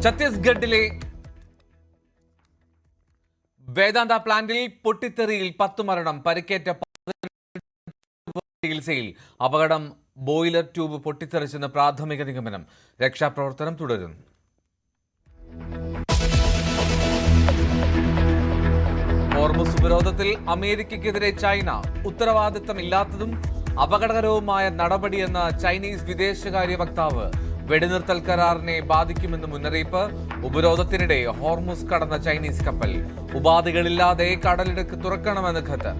ഛത്തീസ്ഗഡിലെ വേദാന്ത പ്ലാന്റിൽ പൊട്ടിത്തെറിയിൽ 10 മരണം, പരിക്കേറ്റ ചികിത്സയിൽ. അപകടം ബോയിലർ ട്യൂബ് പൊട്ടിത്തെറിച്ചെന്ന് പ്രാഥമിക നിഗമനം. രക്ഷാപ്രവർത്തനം തുടരുന്നു. ഹോർമുസ് ഉപരോധത്തിൽ അമേരിക്കയ്ക്കെതിരെ ചൈന. ഉത്തരവാദിത്തമില്ലാത്തതും അപകടകരവുമായ നടപടിയെന്ന ചൈനീസ് വിദേശകാര്യ വക്താവ്. വെടിനിർത്തൽ കരാറിനെ ബാധിക്കുമെന്ന് മുന്നറിയിപ്പ്. ഉപരോധത്തിനിടെ ഹോർമുസ് കടന്ന ചൈനീസ് കപ്പൽ. ഉപാധികളില്ലാതെ കടലിടുക്ക് തുറക്കണമെന്ന് ഖത്തർ.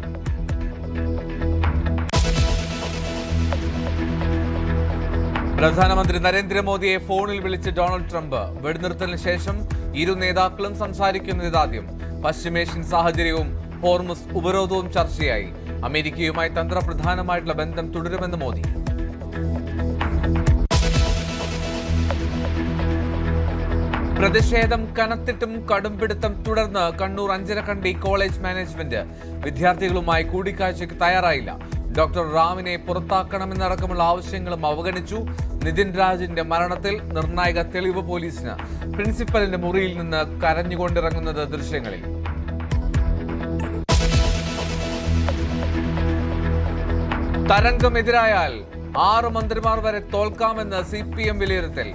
പ്രധാനമന്ത്രി നരേന്ദ്രമോദിയെ ഫോണിൽ വിളിച്ച് ഡൊണാൾഡ് ട്രംപ്. വെടിനിർത്തലിന് ശേഷം ഇരു നേതാക്കളും സംസാരിക്കുന്നതാദ്യം. പശ്ചിമേഷ്യൻ സാഹചര്യവും ഹോർമുസ് ഉപരോധവും ചർച്ചയായി. അമേരിക്കയുമായി തന്ത്രപ്രധാനമായിട്ടുള്ള ബന്ധം തുടരുമെന്ന് മോദി. പ്രതിഷേധം കനത്തിട്ടും കടുംപിടുത്തം തുടർന്ന് കണ്ണൂർ അഞ്ചരക്കണ്ടി കോളേജ് മാനേജ്മെന്റ്. വിദ്യാർത്ഥികളുമായി കൂടിക്കാഴ്ചയ്ക്ക് തയ്യാറായില്ല. ഡോക്ടർ റാമിനെ പുറത്താക്കണമെന്നടക്കമുള്ള ആവശ്യങ്ങളും അവഗണിച്ചു. നിതിൻ രാജിന്റെ മരണത്തിൽ നിർണായക തെളിവ് പോലീസിന്. പ്രിൻസിപ്പലിന്റെ മുറിയിൽ നിന്ന് കരഞ്ഞുകൊണ്ടിറങ്ങുന്നത് ദൃശ്യങ്ങളിൽ. തരംഗമെതിരായാൽ 6 മന്ത്രിമാർ വരെ തോൽക്കാമെന്ന് CPM വിലയിരുത്തൽ.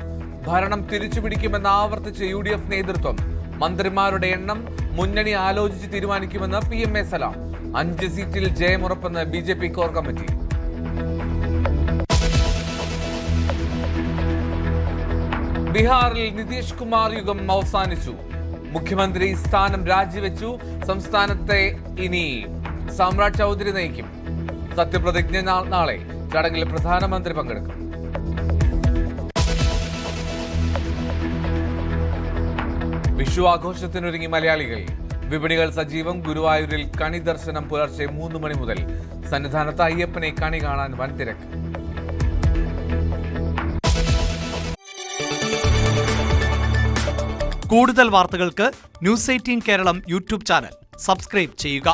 ഭരണം തിരിച്ചുപിടിക്കുമെന്ന് ആവർത്തിച്ച് UDF നേതൃത്വം. മന്ത്രിമാരുടെ എണ്ണം മുന്നണി ആലോചിച്ച് തീരുമാനിക്കുമെന്ന് PMA സലാം. 5 സീറ്റിൽ ജയമുറപ്പെന്ന് BJP കോർ കമ്മിറ്റി. ബീഹാറിൽ നിതീഷ് കുമാർ യുഗം അവസാനിച്ചു. മുഖ്യമന്ത്രി സ്ഥാനം രാജിവെച്ചു. സംസ്ഥാനത്തെ ഇനി സാമ്രാജ് ചൗധരി നയിക്കും. സത്യപ്രതിജ്ഞ നാളെ. ചടങ്ങിൽ പ്രധാനമന്ത്രി പങ്കെടുക്കും. വിഷു ആഘോഷത്തിനൊരുങ്ങി മലയാളികൾ. വിപണികൾ സജീവം. ഗുരുവായൂരിൽ കണി ദർശനം പുലർച്ചെ 3 മണി മുതൽ. സന്നിധാനത്ത് അയ്യപ്പനെ കണി കാണാൻ വൻ തിരക്ക്. കൂടുതൽ വാർത്തകൾക്ക് News 18 Keralam YouTube channel subscribe ചെയ്യുക.